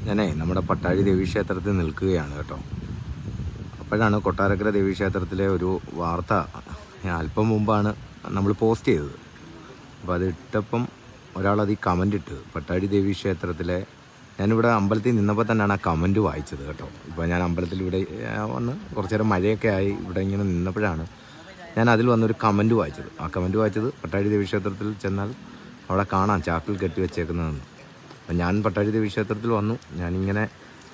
ഞാനേ നമ്മുടെ പട്ടാഴി ദേവീക്ഷേത്രത്തിൽ നിൽക്കുകയാണ് കേട്ടോ. അപ്പോഴാണ് കൊട്ടാരക്കര ദേവീക്ഷേത്രത്തിലെ ഒരു വാർത്ത അല്പം മുമ്പാണ് നമ്മൾ പോസ്റ്റ് ചെയ്തത്. അപ്പോൾ അത് ഇട്ടപ്പം ഒരാളത് ഈ കമൻ്റ് ഇട്ട്, പട്ടാഴി ദേവീക്ഷേത്രത്തിലെ, ഞാനിവിടെ അമ്പലത്തിൽ നിന്നപ്പോൾ തന്നെയാണ് ആ കമൻറ്റ് വായിച്ചത് കേട്ടോ. ഇപ്പോൾ ഞാൻ അമ്പലത്തിൽ ഇവിടെ വന്ന് കുറച്ച് നേരം മഴയൊക്കെ ആയി ഇവിടെ ഇങ്ങനെ നിന്നപ്പോഴാണ് ഞാൻ അതിൽ വന്നൊരു കമൻറ്റ് വായിച്ചത്. ആ കമൻറ്റ് വായിച്ചത് പട്ടാഴി ദേവീക്ഷേത്രത്തിൽ ചെന്നാൽ അവിടെ കാണാം ചാക്കിൽ കെട്ടി വെച്ചേക്കുന്നതെന്ന്. അപ്പം ഞാൻ പട്ടാഴി ദേവീക്ഷേത്രത്തിൽ വന്നു, ഞാനിങ്ങനെ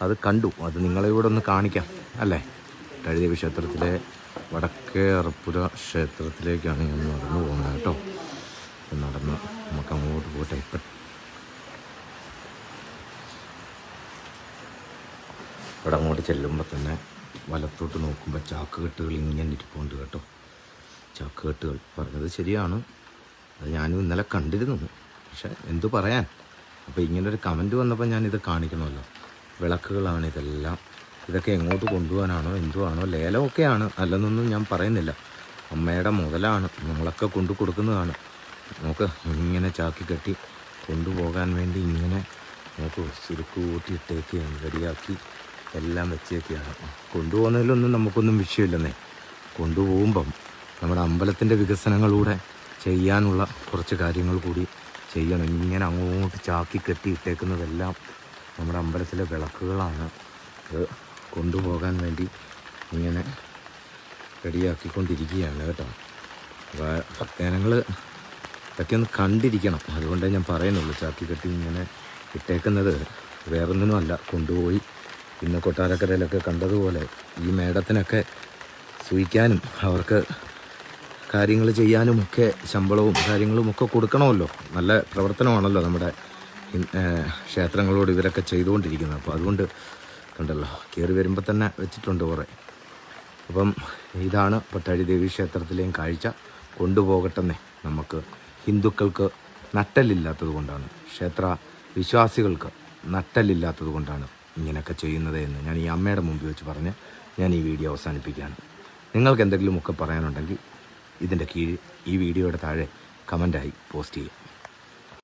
അത് കണ്ടു. അത് നിങ്ങളെ ഇവിടെ ഒന്ന് കാണിക്കാം അല്ലേ. പട്ടാഴി ദേവീക്ഷേത്രത്തിലെ വടക്കേറപ്പുര ക്ഷേത്രത്തിലേക്കാണ് ഞാൻ നടന്നു പോകുന്നത് കേട്ടോ. നടന്ന് നമുക്ക് അങ്ങോട്ട് പോട്ടെ. ഇപ്പം ഇവിടെ അങ്ങോട്ട് ചെല്ലുമ്പോൾ തന്നെ വലത്തോട്ട് നോക്കുമ്പോൾ ചാക്കുകെട്ടുകൾ ഇങ്ങനെ ഇരിപ്പുണ്ട് കേട്ടോ. ചാക്കുകെട്ടുകൾ പറഞ്ഞത് ശരിയാണ്, അത് ഞാനും ഇന്നലെ കണ്ടിരുന്നു. പക്ഷെ എന്തു പറയാൻ, അപ്പോൾ ഇങ്ങനൊരു കമൻറ്റ് വന്നപ്പോൾ ഞാനിത് കാണിക്കണമല്ലോ. വിളക്കുകളാണ് ഇതെല്ലാം. ഇതൊക്കെ എങ്ങോട്ട് കൊണ്ടുപോകാനാണോ എന്തുവാണോ, ലേലമൊക്കെയാണ്, അല്ലെന്നൊന്നും ഞാൻ പറയുന്നില്ല. അമ്മയുടെ മുതലാണ്, നമ്മളൊക്കെ കൊണ്ടു കൊടുക്കുന്നതാണ്. നമുക്ക് ഇങ്ങനെ ചാക്കി കെട്ടി കൊണ്ടുപോകാൻ വേണ്ടി ഇങ്ങനെ നമുക്ക് സുരുക്ക് കൂട്ടിയിട്ടേക്കുകയാണ്, റെഡിയാക്കി എല്ലാം വെച്ചേക്കുകയാണ്. കൊണ്ടുപോകുന്നതിലൊന്നും നമുക്കൊന്നും വിഷയമില്ലെന്നേ. കൊണ്ടുപോകുമ്പം നമ്മുടെ അമ്പലത്തിൻ്റെ വികസനങ്ങളൂടെ ചെയ്യാനുള്ള കുറച്ച് കാര്യങ്ങൾ കൂടി ചെയ്യണം. ഇങ്ങനെ അങ്ങോട്ട് ചാക്കി കെട്ടിയിട്ടേക്കുന്നതെല്ലാം നമ്മുടെ അമ്പലത്തിലെ വിളക്കുകളാണ്. അത് കൊണ്ടുപോകാൻ വേണ്ടി ഇങ്ങനെ റെഡിയാക്കിക്കൊണ്ടിരിക്കുകയാണ് കേട്ടോ. അപ്പോൾ ഭക്തജനങ്ങൾ ഇതൊക്കെ ഒന്ന് കണ്ടിരിക്കണം. അതുകൊണ്ടേ ഞാൻ പറയുന്നുള്ളൂ. ചാക്കി കെട്ടി ഇങ്ങനെ ഇട്ടേക്കുന്നത് വേറൊന്നിനുമല്ല, കൊണ്ടുപോയി ഇന്ന് കൊട്ടാരക്കരയിലൊക്കെ കണ്ടതുപോലെ ഈ മേടത്തിനൊക്കെ സൂയിക്കാനും അവർക്ക് കാര്യങ്ങൾ ചെയ്യാനുമൊക്കെ ശമ്പളവും കാര്യങ്ങളുമൊക്കെ കൊടുക്കണമല്ലോ. നല്ല പ്രവർത്തനമാണല്ലോ നമ്മുടെ ക്ഷേത്രങ്ങളോട് ഇവരൊക്കെ ചെയ്തുകൊണ്ടിരിക്കുന്നത്. അപ്പോൾ അതുകൊണ്ട് കണ്ടല്ലോ, കയറി വരുമ്പോൾ തന്നെ വെച്ചിട്ടുണ്ട് കുറേ. അപ്പം ഇതാണ് പട്ടാഴി ദേവീക്ഷേത്രത്തിലെയും കാഴ്ച. കൊണ്ടുപോകട്ടെന്നേ. നമുക്ക് ഹിന്ദുക്കൾക്ക് നട്ടലില്ലാത്തത് കൊണ്ടാണ്, ക്ഷേത്ര വിശ്വാസികൾക്ക് നട്ടലില്ലാത്തത് കൊണ്ടാണ് ഇങ്ങനെയൊക്കെ ചെയ്യുന്നത് എന്ന് ഞാൻ ഈ അമ്മയുടെ മുമ്പിൽ വെച്ച് പറഞ്ഞ് ഞാൻ ഈ വീഡിയോ അവസാനിപ്പിക്കുകയാണ്. നിങ്ങൾക്ക് എന്തെങ്കിലുമൊക്കെ പറയാനുണ്ടെങ്കിൽ ഇതിൻ്റെ കീഴിൽ ഈ വീഡിയോയുടെ താഴെ കമൻ്റായി പോസ്റ്റ് ചെയ്യും.